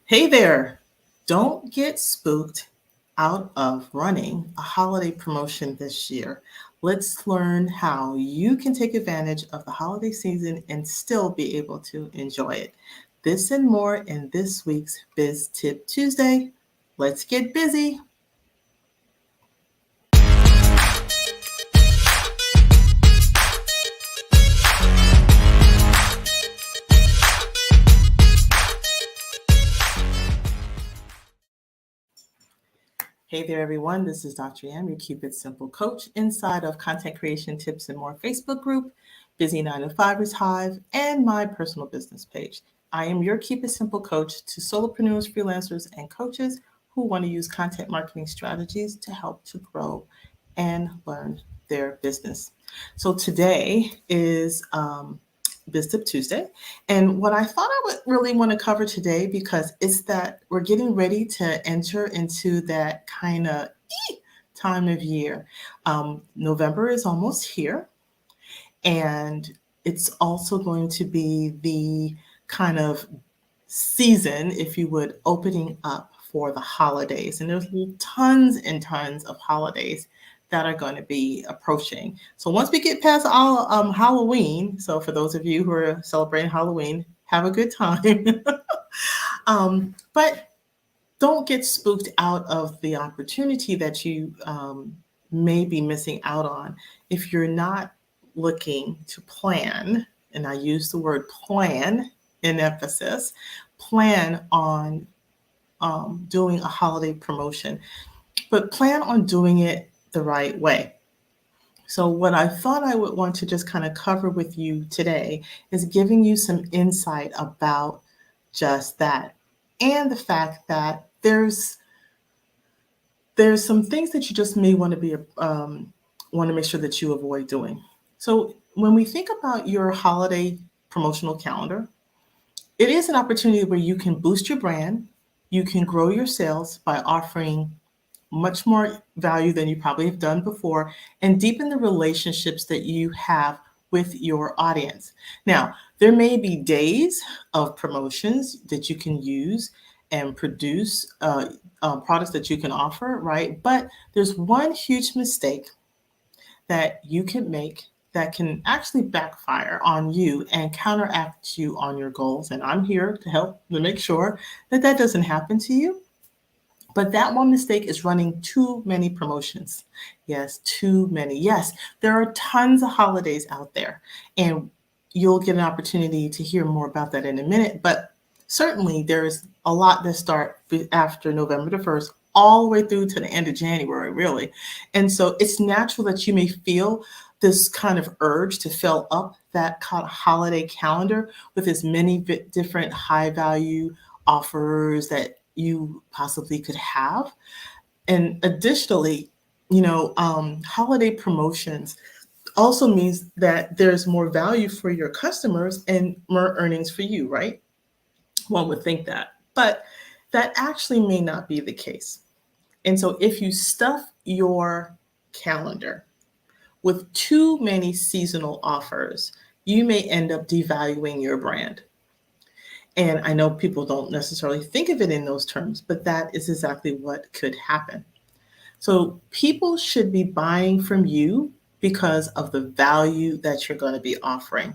Hey there! Don't get spooked out of running a holiday promotion this year. Let's learn how you can take advantage of the holiday season and still be able to enjoy it. This and more in this week's Biz Tip Tuesday. Let's get busy. Hey there, everyone. This is Dr. Yam, your Keep It Simple coach inside of Content Creation Tips and More Facebook group, Busy 9 to 5ers Hive, and my personal business page. I am your Keep It Simple coach to solopreneurs, freelancers, and coaches who want to use content marketing strategies to help to grow and learn their business. So today is Biz Tip Tuesday. And what I thought I would really want to cover today, because it's that we're getting ready to enter into that kind of time of year. November is almost here, and it's also going to be the kind of season, if you would, opening up for the holidays. And there's tons and tons of holidays that are going to be approaching. So once we get past all Halloween, so for those of you who are celebrating Halloween, have a good time. But don't get spooked out of the opportunity that you may be missing out on if you're not looking to plan, and I use the word plan in emphasis, plan on doing a holiday promotion, but plan on doing it the right way. So, what I thought I would want to just kind of cover with you today is giving you some insight about just that, and the fact that there's some things that you just may want to be want to make sure that you avoid doing. So, when we think about your holiday promotional calendar, it is an opportunity where you can boost your brand, you can grow your sales by offering much more value than you probably have done before, and deepen the relationships that you have with your audience. Now, there may be days of promotions that you can use and produce products that you can offer, right? But there's one huge mistake that you can make that can actually backfire on you and counteract you on your goals. And I'm here to help to make sure that that doesn't happen to you. But that one mistake is running too many promotions. Yes, too many. Yes, there are tons of holidays out there, and you'll get an opportunity to hear more about that in a minute. But certainly, there's a lot that start after November the 1st, all the way through to the end of January, really. And so it's natural that you may feel this kind of urge to fill up that holiday calendar with as many different high value offers that you possibly could have. And additionally, holiday promotions also means that there's more value for your customers and more earnings for you, right? One would think that, but that actually may not be the case. And so if you stuff your calendar with too many seasonal offers, you may end up devaluing your brand. And I know people don't necessarily think of it in those terms, but that is exactly what could happen. So people should be buying from you because of the value that you're going to be offering.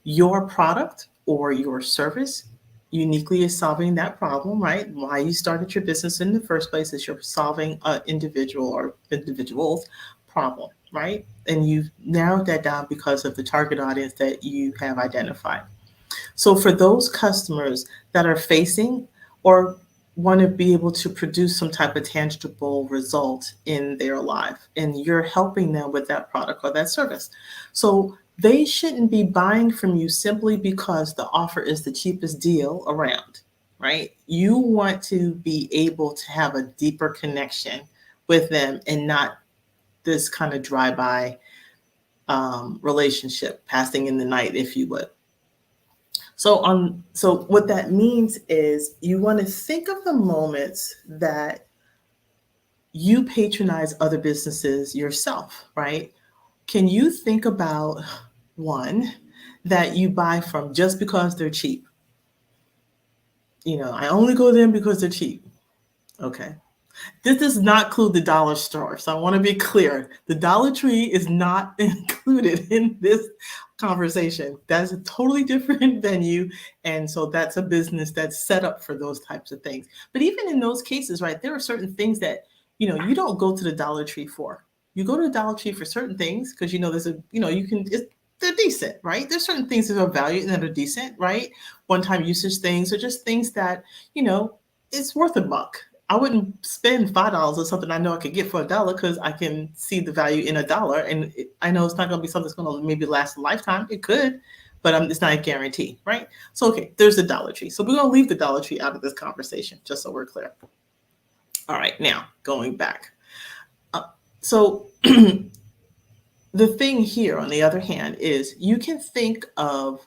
Your product or your service uniquely is solving that problem, right? Why you started your business in the first place is you're solving an individual or individuals' problem, right? And you've narrowed that down because of the target audience that you have identified. So for those customers that are facing or want to be able to produce some type of tangible result in their life, and you're helping them with that product or that service. So they shouldn't be buying from you simply because the offer is the cheapest deal around, right? You want to be able to have a deeper connection with them and not this kind of drive-by relationship, passing in the night, if you would. So what that means is you want to think of the moments that you patronize other businesses yourself, right? Can you think about one that you buy from just because they're cheap? I only go there because they're cheap. Okay. This does not include the dollar store. So I want to be clear. The Dollar Tree is not included in this conversation. That's a totally different venue. And so that's a business that's set up for those types of things. But even in those cases, right, there are certain things that, you don't go to the Dollar Tree for. You go to the Dollar Tree for certain things because, there's they're decent, right? There's certain things that are valued and that are decent, right? One-time usage things or just things that, you know, it's worth a buck. I wouldn't spend $5 on something I know I could get for $1 because I can see the value in $1, and I know it's not going to be something that's going to maybe last a lifetime. It could, but it's not a guarantee, right? So okay, there's the Dollar Tree. So we're going to leave the Dollar Tree out of this conversation, just so we're clear. All right, now going back. So the thing here, on the other hand, is you can think of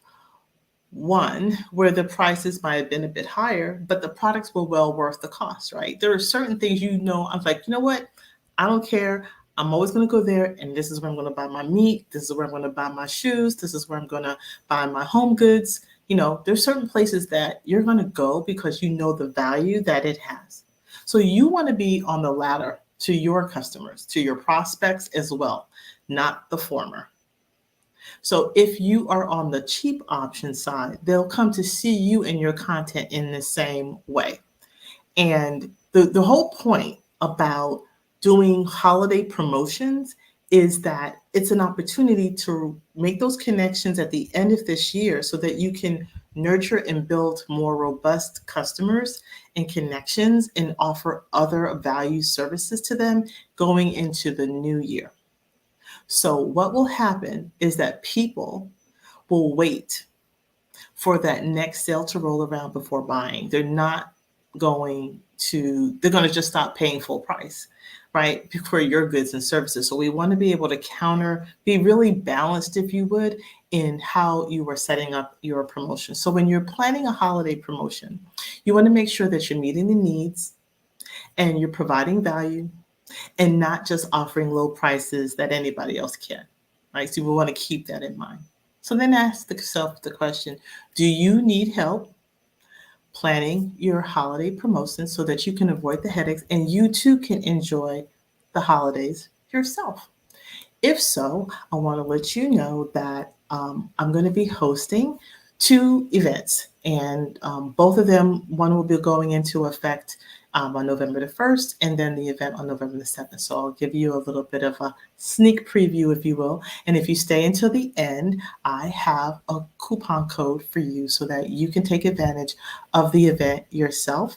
one where the prices might have been a bit higher, but the products were well worth the cost, right? There are certain things, I'm like, you know what? I don't care. I'm always going to go there, and this is where I'm going to buy my meat. This is where I'm going to buy my shoes. This is where I'm going to buy my home goods. There's certain places that you're going to go because you know the value that it has. So you want to be on the ladder to your customers, to your prospects as well, not the former. So if you are on the cheap option side, they'll come to see you and your content in the same way. And the whole point about doing holiday promotions is that it's an opportunity to make those connections at the end of this year so that you can nurture and build more robust customers and connections and offer other value services to them going into the new year. So what will happen is that people will wait for that next sale to roll around before buying. They're going to just stop paying full price, right, for your goods and services. So we want to be able to be really balanced, if you would, in how you are setting up your promotion. So when you're planning a holiday promotion, you want to make sure that you're meeting the needs and you're providing value and not just offering low prices that anybody else can, right? So we want to keep that in mind. So then ask yourself the question, do you need help planning your holiday promotions so that you can avoid the headaches and you too can enjoy the holidays yourself? If so, I want to let you know that I'm going to be hosting 2 events, and both of them, one will be going into effect on November the 1st, and then the event on November the 7th. So I'll give you a little bit of a sneak preview, if you will. And if you stay until the end, I have a coupon code for you so that you can take advantage of the event yourself.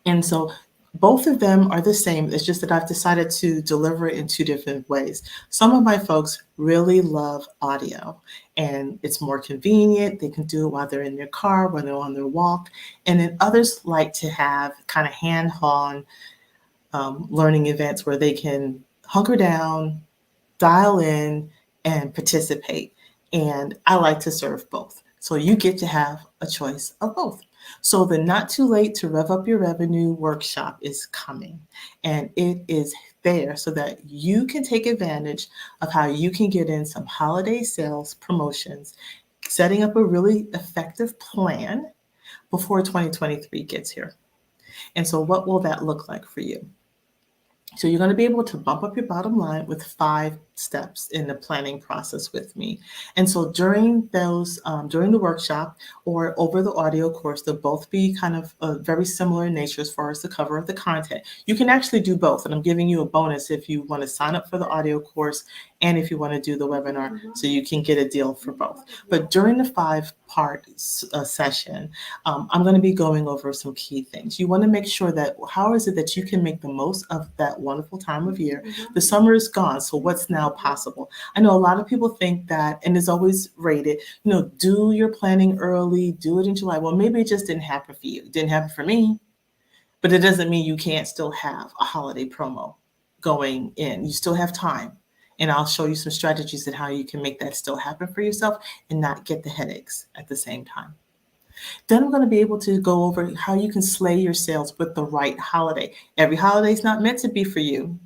And so both of them are the same. It's just that I've decided to deliver it in 2 different ways. Some of my folks really love audio, and it's more convenient. They can do it while they're in their car, when they're on their walk. And then others like to have kind of hand-on learning events where they can hunker down, dial in, and participate. And I like to serve both. So you get to have a choice of both. So the Not Too Late to Rev Up Your Revenue workshop is coming, and it is there so that you can take advantage of how you can get in some holiday sales promotions, setting up a really effective plan before 2023 gets here. And so what will that look like for you? So you're going to be able to bump up your bottom line with 5 steps in the planning process with me. And so during the workshop or over the audio course, they'll both be kind of very similar in nature as far as the cover of the content. You can actually do both, and I'm giving you a bonus if you want to sign up for the audio course and if you want to do the webinar, so you can get a deal for both. But during the 5-part session, I'm going to be going over some key things. You want to make sure that how is it that you can make the most of that wonderful time of year? The summer is gone, so what's now possible? I know a lot of people think that, and it's always rated, do your planning early, do it in July. Well, maybe it just didn't happen for you. It didn't happen for me, but it doesn't mean you can't still have a holiday promo going in. You still have time. And I'll show you some strategies and how you can make that still happen for yourself and not get the headaches at the same time. Then I'm going to be able to go over how you can slay your sales with the right holiday. Every holiday is not meant to be for you.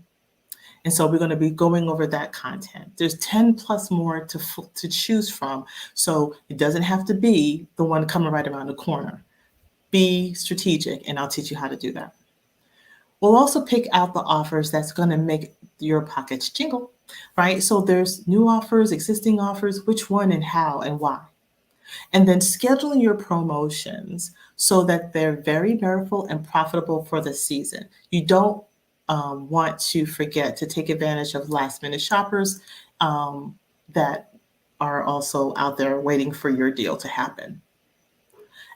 And so we're going to be going over that content. There's 10 plus more to choose from. So it doesn't have to be the one coming right around the corner. Be strategic, and I'll teach you how to do that. We'll also pick out the offers that's going to make your pockets jingle, right? So there's new offers, existing offers, which one and how and why. And then scheduling your promotions so that they're very memorable and profitable for the season. You don't want to forget to take advantage of last minute shoppers that are also out there waiting for your deal to happen.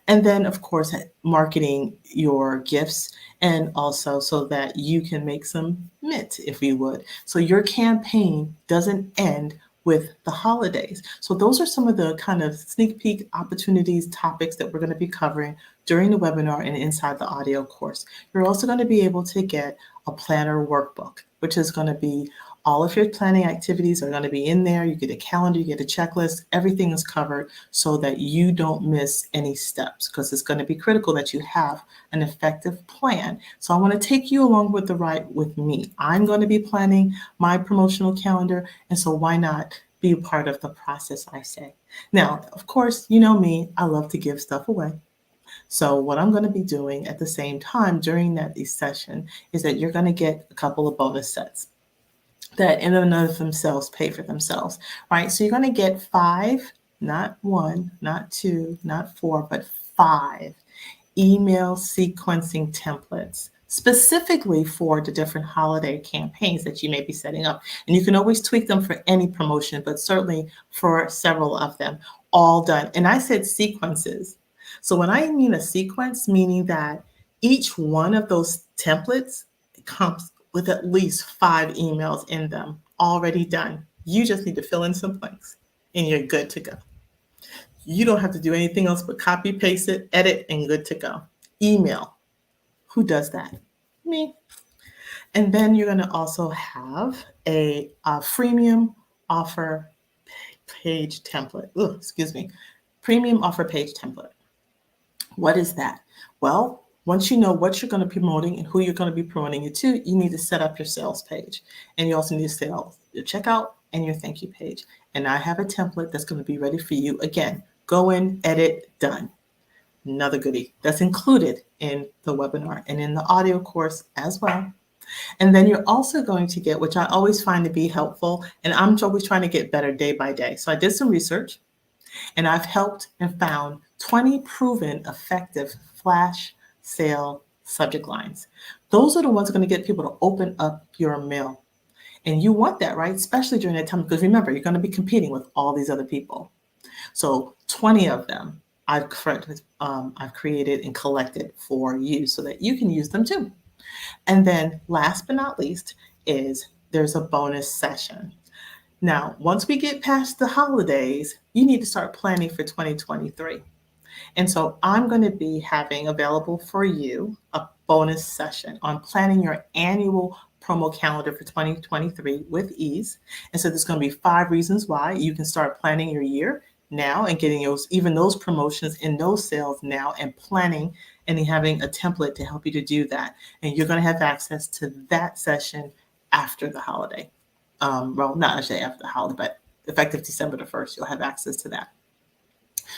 And then, of course, marketing your gifts and also so that you can make some mint, if you would. So your campaign doesn't end with the holidays. So those are some of the kind of sneak peek opportunities, topics that we're going to be covering during the webinar and inside the audio course. You're also going to be able to get a planner workbook, which is going to be all of your planning activities are going to be in there. You get a calendar, you get a checklist, everything is covered so that you don't miss any steps, because it's going to be critical that you have an effective plan. So I want to take you along with the ride with me. I'm going to be planning my promotional calendar, and so why not be a part of the process, I say. Now, of course, you know me, I love to give stuff away. So what I'm going to be doing at the same time during that session is that you're going to get a couple of bonus sets that in and of themselves pay for themselves, right? So you're going to get 5, not 1, not 2, not 4, but 5 email sequencing templates specifically for the different holiday campaigns that you may be setting up. And you can always tweak them for any promotion, but certainly for several of them, all done. And I said sequences. So when I mean a sequence, meaning that each one of those templates comes with at least 5 emails in them already done. You just need to fill in some blanks and you're good to go. You don't have to do anything else but copy, paste it, edit, and good to go. Email. Who does that? Me. And then you're going to also have a freemium offer page template. Ooh, excuse me. Premium offer page template. What is that? Well, once you know what you're going to be promoting and who you're going to be promoting it to, you need to set up your sales page. And you also need to set up your checkout and your thank you page. And I have a template that's going to be ready for you. Again, go in, edit, done. Another goodie that's included in the webinar and in the audio course as well. And then you're also going to get, which I always find to be helpful, and I'm always trying to get better day by day. So I did some research and I've helped and found 20 proven effective flash sale subject lines. Those are the ones going to get people to open up your mail. And you want that, right? Especially during that time, because remember, you're going to be competing with all these other people. So 20 of them I've created and collected for you so that you can use them too. And then last but not least is there's a bonus session. Now, once we get past the holidays, you need to start planning for 2023. And so I'm going to be having available for you a bonus session on planning your annual promo calendar for 2023 with ease. And so there's going to be 5 reasons why you can start planning your year now and getting those promotions and those sales now and planning and having a template to help you to do that. And you're going to have access to that session after the holiday. Well, not actually after the holiday, but effective December the 1st, you'll have access to that.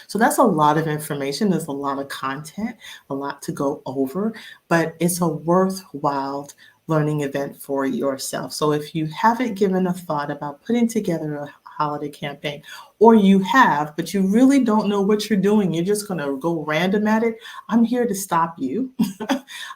So that's a lot of information. There's a lot of content, a lot to go over, but it's a worthwhile learning event for yourself. So if you haven't given a thought about putting together a holiday campaign, or you have, but you really don't know what you're doing, you're just going to go random at it, I'm here to stop you.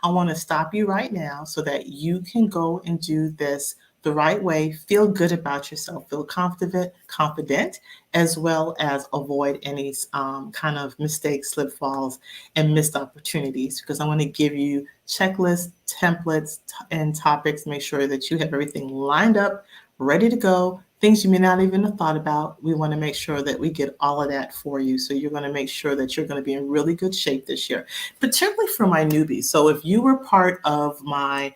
I want to stop you right now so that you can go and do this the right way, feel good about yourself, feel confident, as well as avoid any kind of mistakes, slip falls, and missed opportunities, because I want to give you checklists, templates, and topics, make sure that you have everything lined up, ready to go, things you may not even have thought about. We want to make sure that we get all of that for you. So you're going to make sure that you're going to be in really good shape this year, particularly for my newbies. So if you were part of my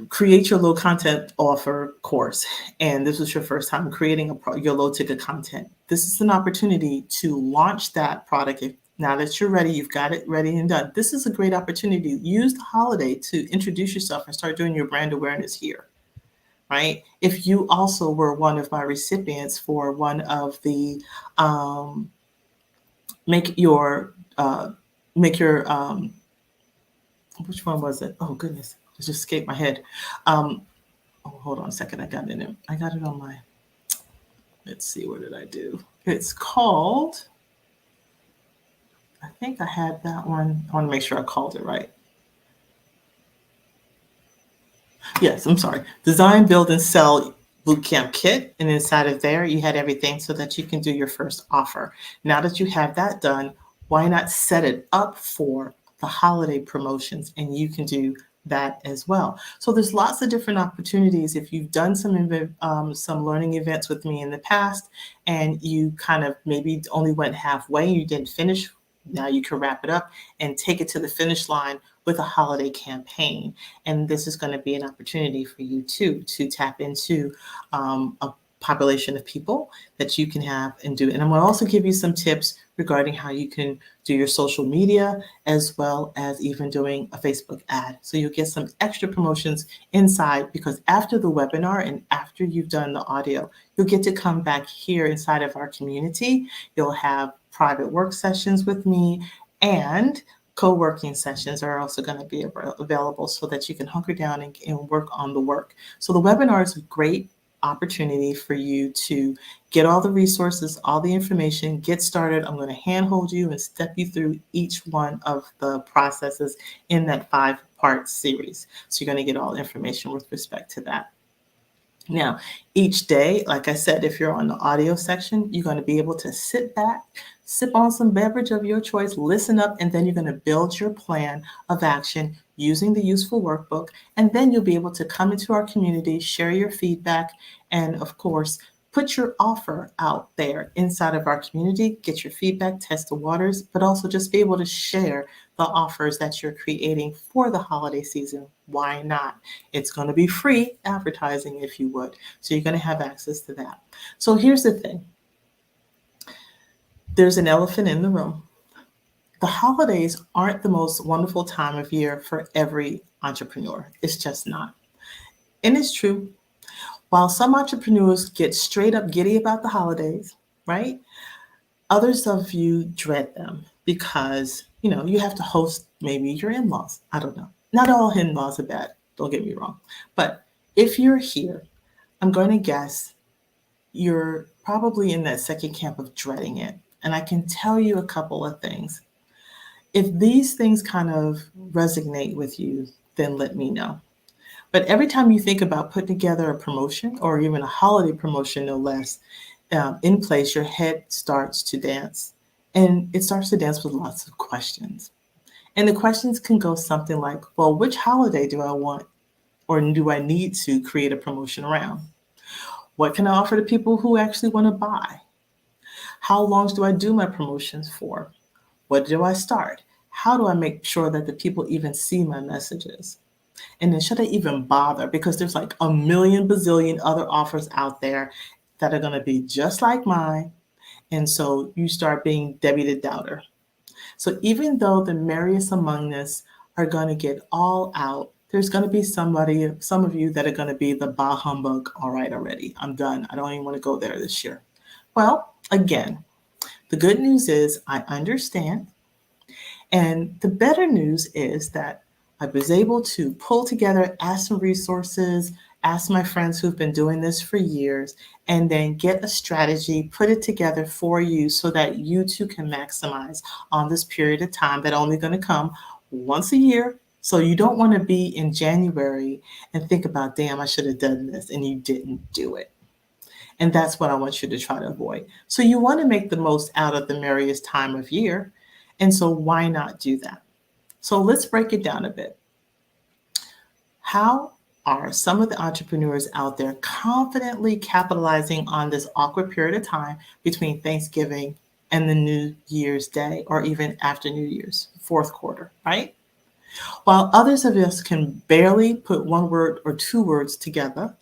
create your low content offer course, and this was your first time creating your low ticket content, this is an opportunity to launch that product. Now that you're ready, you've got it ready and done. This is a great opportunity. Use the holiday to introduce yourself and start doing your brand awareness here, right? If you also were one of my recipients for one of the make your make your which one was it? Oh goodness, it just escaped my head. Um, oh, hold on a second. I got it in. I got it on my. Let's see. What did I do? It's called. I think I had that one. I want to make sure I called it right. Yes, I'm sorry. Design, build, and sell bootcamp kit. And inside of there, you had everything so that you can do your first offer. Now that you have that done, why not set it up for the holiday promotions? And you can do that as well. So there's lots of different opportunities. If you've done some learning events with me in the past, and you kind of maybe only went halfway, you didn't finish. Now you can wrap it up and take it to the finish line with a holiday campaign. And this is going to be an opportunity for you too to tap into a population of people that you can have and do. And I'm going to also give you some tips regarding how you can do your social media as well as even doing a Facebook ad. So you'll get some extra promotions inside, because after the webinar and after you've done the audio, you'll get to come back here inside of our community. You'll have private work sessions with me, and co-working sessions are also going to be available so that you can hunker down and work on the work. So the webinar is a great opportunity for you to get all the resources, all the information, get started. I'm going to handhold you and step you through each one of the processes in that 5-part series. So you're going to get all the information with respect to that. Now, each day, like I said, if you're on the audio section, you're going to be able to sit back, sip on some beverage of your choice, listen up, and then you're going to build your plan of action using the useful workbook. And then you'll be able to come into our community, share your feedback, and of course, put your offer out there inside of our community, get your feedback, test the waters, but also just be able to share the offers that you're creating for the holiday season. Why not? It's going to be free advertising, if you would. So you're going to have access to that. So here's the thing. There's an elephant in the room. The holidays aren't the most wonderful time of year for every entrepreneur. It's just not. And it's true. While some entrepreneurs get straight up giddy about the holidays, right? Others of you dread them because, you have to host maybe your in-laws. I don't know. Not all in-laws are bad. Don't get me wrong. But if you're here, I'm going to guess you're probably in that second camp of dreading it. And I can tell you a couple of things. If these things kind of resonate with you, then let me know. But every time you think about putting together a promotion or even a holiday promotion, no less, in place, your head starts to dance. And it starts to dance with lots of questions. And the questions can go something like, well, which holiday do I want or do I need to create a promotion around? What can I offer to people who actually want to buy? How long do I do my promotions for? What do I start? How do I make sure that the people even see my messages? And then should I even bother? Because there's like a million bazillion other offers out there that are going to be just like mine. And so you start being Debbie the Doubter. So even though the merriest among us are going to get all out, there's going to be some of you that are going to be the bah humbug. All right, already. I'm done. I don't even want to go there this year. Well, again, the good news is I understand. And the better news is that I was able to pull together, ask some resources, ask my friends who've been doing this for years, and then get a strategy, put it together for you so that you too can maximize on this period of time that only going to come once a year. So you don't want to be in January and think about, damn, I should have done this, and you didn't do it. And that's what I want you to try to avoid. So you want to make the most out of the merriest time of year. And so why not do that? So let's break it down a bit. How are some of the entrepreneurs out there confidently capitalizing on this awkward period of time between Thanksgiving and the New Year's Day, or even after New Year's, fourth quarter, right? While others of us can barely put one word or two words together,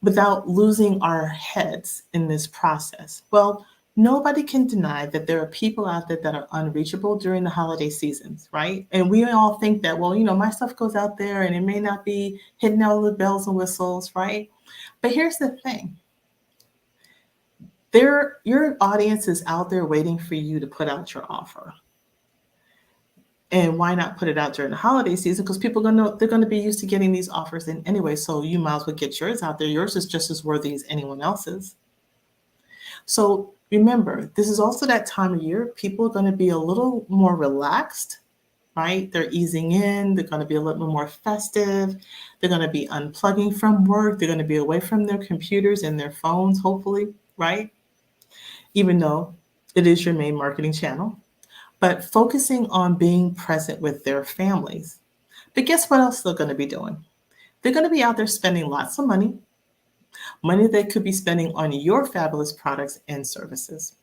without losing our heads in this process. Well, nobody can deny that there are people out there that are unreachable during the holiday seasons, right? And we all think that, well, my stuff goes out there and it may not be hitting all the bells and whistles, right? But here's the thing. Your audience is out there waiting for you to put out your offer. And why not put it out during the holiday season? Because people are gonna they're gonna be used to getting these offers in anyway. So you might as well get yours out there. Yours is just as worthy as anyone else's. So remember, this is also that time of year. People are going to be a little more relaxed, right? They're easing in. They're going to be a little bit more festive. They're going to be unplugging from work. They're going to be away from their computers and their phones, hopefully, right? Even though it is your main marketing channel, but focusing on being present with their families. But guess what else they're going to be doing? They're going to be out there spending lots of money they could be spending on your fabulous products and services.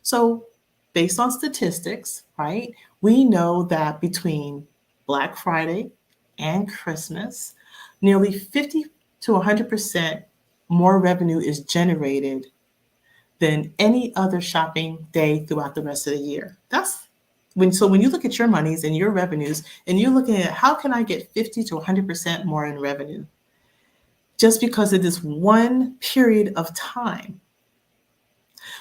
So, based on statistics, right, we know that between Black Friday and Christmas, nearly 50 to 100% more revenue is generated than any other shopping day throughout the rest of the year. When you look at your monies and your revenues and you're looking at how can I get 50 to 100% more in revenue just because of this one period of time.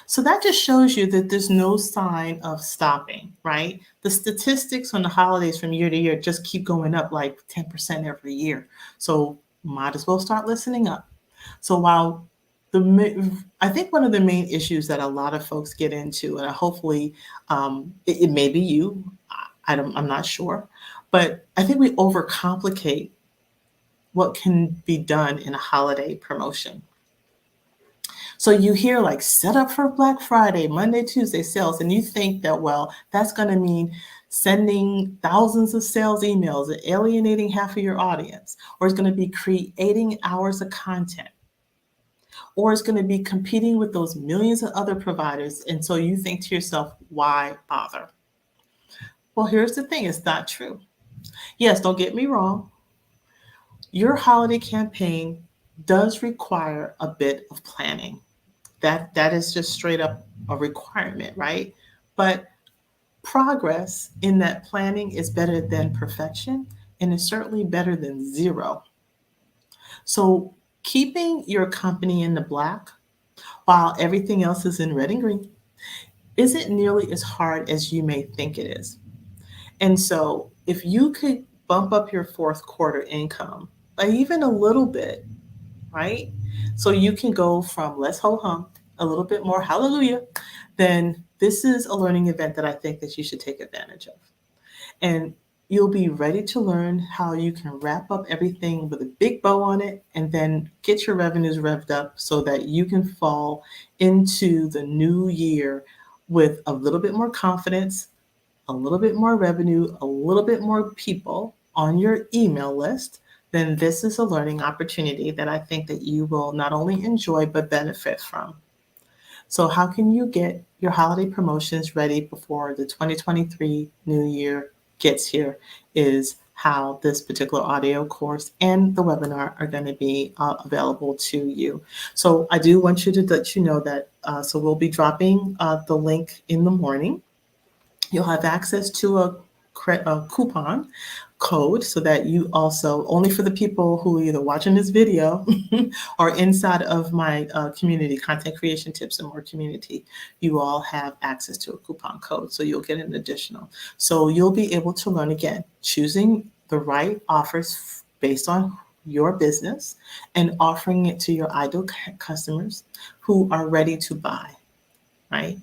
So that just shows you that there's no sign of stopping, right? The statistics on the holidays from year to year just keep going up like 10% every year. So might as well start listening up. So while I think one of the main issues that a lot of folks get into, and hopefully it may be you, I'm not sure, but I think we overcomplicate what can be done in a holiday promotion. So you hear like set up for Black Friday, Monday, Tuesday sales, and you think that, well, that's going to mean sending thousands of sales emails and alienating half of your audience, or it's going to be creating hours of content, or it's going to be competing with those millions of other providers. And so you think to yourself, why bother? Well, here's the thing, it's not true. Yes, don't get me wrong. Your holiday campaign does require a bit of planning. That is just straight up a requirement, right? But progress in that planning is better than perfection, and is certainly better than zero. So keeping your company in the black while everything else is in red and green isn't nearly as hard as you may think it is. And so if you could bump up your fourth quarter income by even a little bit, right? So you can go from let's ho hum a little bit more hallelujah, then this is a learning event that I think that you should take advantage of. And you'll be ready to learn how you can wrap up everything with a big bow on it and then get your revenues revved up so that you can fall into the new year with a little bit more confidence, a little bit more revenue, a little bit more people on your email list. Then this is a learning opportunity that I think that you will not only enjoy but benefit from. So how can you get your holiday promotions ready before the 2023 new year gets here is how this particular audio course and the webinar are going to be available to you. So I do want you to let you know that, so we'll be dropping the link in the morning. You'll have access to a coupon code so that you also, only for the people who are either watching this video or inside of my community, Content Creation Tips and More community, you all have access to a coupon code. So you'll get an additional. So you'll be able to learn again, choosing the right offers based on your business and offering it to your ideal customers who are ready to buy, right?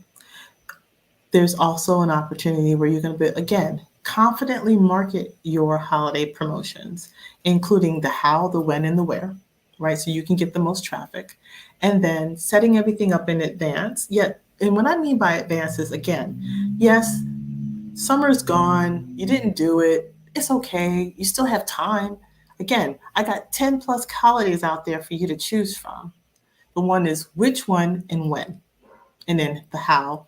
There's also an opportunity where you're going to be, again, confidently market your holiday promotions, including the how, the when, and the where, right? So you can get the most traffic. And then setting everything up in advance. Yet, and what I mean by advance is, again, yes, summer's gone. You didn't do it. It's okay. You still have time. Again, I got 10 plus holidays out there for you to choose from. The one is which one and when, and then the how.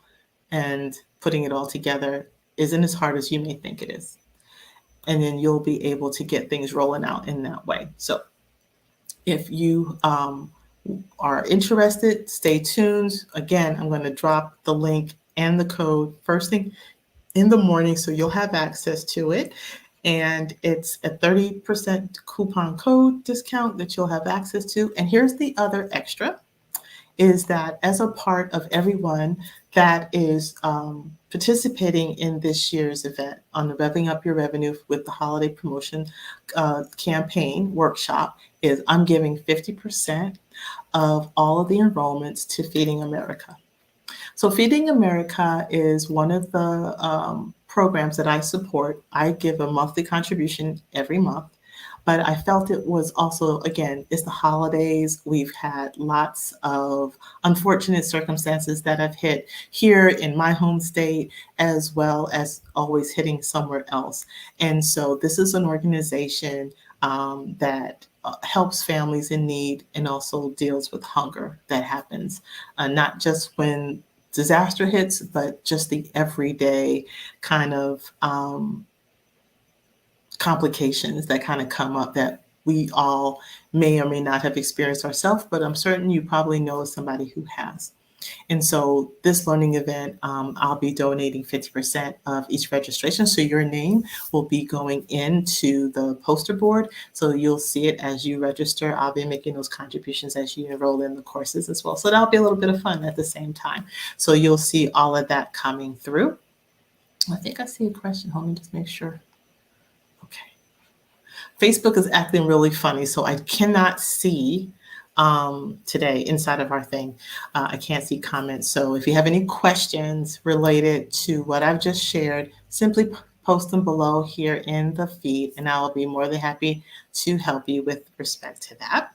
And putting it all together isn't as hard as you may think it is. And then you'll be able to get things rolling out in that way. So if you are interested, stay tuned. Again, I'm going to drop the link and the code first thing in the morning so you'll have access to it. And it's a 30% coupon code discount that you'll have access to. And here's the other extra is that as a part of everyone that is participating in this year's event on the Revving Up Your Revenue with the Holiday Promotion Campaign workshop, is I'm giving 50% of all of the enrollments to Feeding America. So Feeding America is one of the programs that I support. I give a monthly contribution every month, but I felt it was also, again, it's the holidays. We've had lots of unfortunate circumstances that have hit here in my home state, as well as always hitting somewhere else. And so this is an organization that helps families in need and also deals with hunger that happens, not just when disaster hits, but just the everyday kind of complications that kind of come up that we all may or may not have experienced ourselves, but I'm certain you probably know somebody who has. And so this learning event, I'll be donating 50% of each registration. So your name will be going into the poster board. So you'll see it as you register. I'll be making those contributions as you enroll in the courses as well. So that'll be a little bit of fun at the same time. So you'll see all of that coming through. I think I see a question. Hold on, just make sure. Okay. Facebook is acting really funny, so I cannot see today inside of our thing. I can't see comments. So if you have any questions related to what I've just shared, simply post them below here in the feed, and I'll be more than happy to help you with respect to that.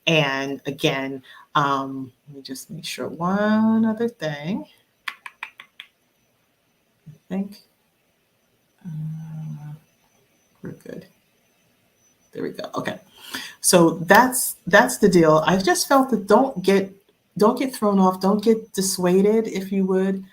And again, let me just make sure one other thing. I think we're good. There we go. Okay. So that's the deal. I just felt that don't get thrown off, don't get dissuaded, if you would,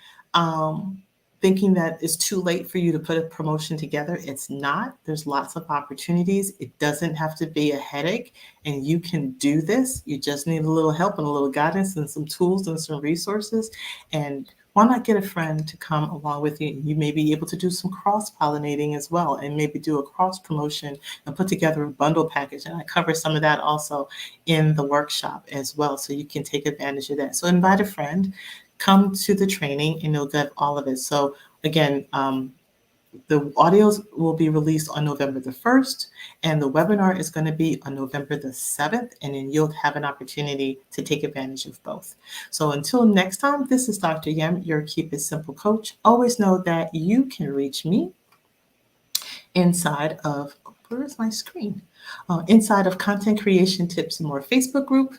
thinking that it's too late for you to put a promotion together. It's not. There's lots of opportunities. It doesn't have to be a headache, and you can do this. You just need a little help and a little guidance and some tools and some resources. And why not get a friend to come along with you? You may be able to do some cross-pollinating as well, and maybe do a cross promotion and put together a bundle package. And I cover some of that also in the workshop as well, so you can take advantage of that. So invite a friend, come to the training, and you'll get all of it. So again, the audios will be released on November the 1st, and the webinar is going to be on November the 7th, and then you'll have an opportunity to take advantage of both. So until next time, this is Dr. Yem, your Keep It Simple coach. Always know that you can reach me inside of, where is my screen? Inside of Content Creation Tips and More Facebook group.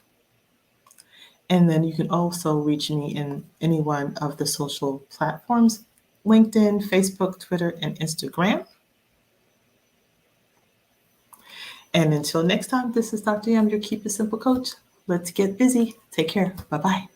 And then you can also reach me in any one of the social platforms: LinkedIn, Facebook, Twitter, and Instagram. And until next time, this is Dr. Yam, your Keep It Simple coach. Let's get busy. Take care. Bye-bye.